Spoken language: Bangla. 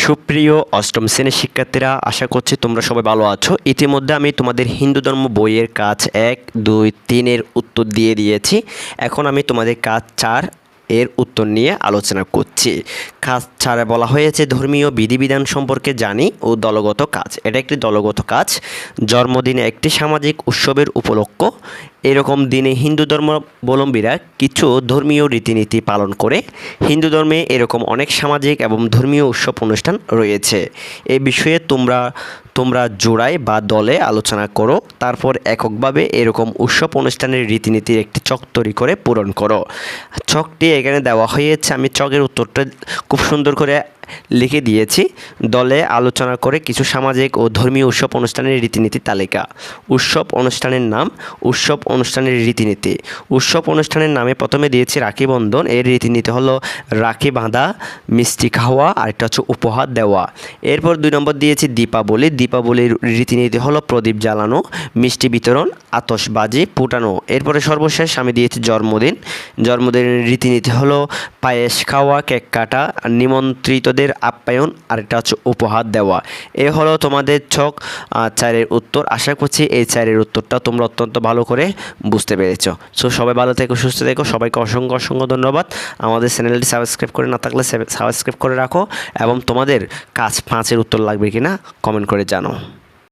সুপ্রিয় অষ্টম শ্রেণীর শিক্ষার্থীরা, আশা করছি তোমরা সবাই ভালো আছো। ইতিমধ্যে আমি তোমাদের হিন্দু ধর্ম বইয়ের কাজ 1, 2, 3 এর উত্তর দিয়ে দিয়েছি। এখন আমি তোমাদের কাজ 4 এর উত্তর নিয়ে আলোচনা করছি। কাজ 4 বলা হয়েছে ধর্মীয় বিধিবিধান সম্পর্কে জানি ও দলগত কাজ। এটা একটি দলগত কাজ। জন্মদিনে একটি সামাজিক উৎসবের উপলক্ষ। এরকম দিনে হিন্দু ধর্মাবলম্বীরা কিছু ধর্মীয় রীতিনীতি পালন করে। হিন্দু ধর্মে এরকম অনেক সামাজিক এবং ধর্মীয় উৎসব অনুষ্ঠান রয়েছে। এই বিষয়ে তোমরা জোড়ায় বা দলে আলোচনা করো, তারপর এককভাবে এরকম উৎসব অনুষ্ঠানের রীতিনীতির একটি চক তৈরি করে পূরণ করো। চকটি এখানে দেওয়া হয়েছে, আমি চকের উত্তরটা খুব সুন্দর করে লিখে দিয়েছি। দলে আলোচনা করে কিছু সামাজিক ও ধর্মীয় উৎসব অনুষ্ঠানের রীতিনীতি তালিকা। উৎসব অনুষ্ঠানের নাম, উৎসব অনুষ্ঠানের রীতিনীতি। উৎসব অনুষ্ঠানের নামে প্রথমে দিয়েছি রাখি বন্ধন। এর রীতিনীতি হলো রাখি বাঁধা, মিষ্টি খাওয়া, আর একটা হচ্ছে উপহার দেওয়া। এরপর 2 নম্বর দিয়েছি দীপাবলি। দীপাবলির রীতিনীতি হলো প্রদীপ জ্বালানো, মিষ্টি বিতরণ, আতশবাজি ফুটানো। এরপরে সর্বশেষ আমি দিয়েছি জন্মদিন। জন্মদিনের রীতিনীতি হলো পায়েস খাওয়া, কেক কাটা, নিমন্ত্রিতদের আপ্যায়ন, আর এটা হচ্ছে উপহার দেওয়া। এ হলো তোমাদের ছক 4-এর উত্তর। আশা করছি এই 4-এর উত্তরটা তোমরা অত্যন্ত ভালো করে বুঝতে পেরেছো। সো সবাই ভালো থেকো, সুস্থ থেকো। সবাইকে অসংখ্য ধন্যবাদ। আমাদের চ্যানেলটি সাবস্ক্রাইব করে না থাকলে সাবস্ক্রাইব করে রাখো এবং তোমাদের কাজ 5-এর উত্তর লাগবে কিনা কমেন্ট করে জানাও।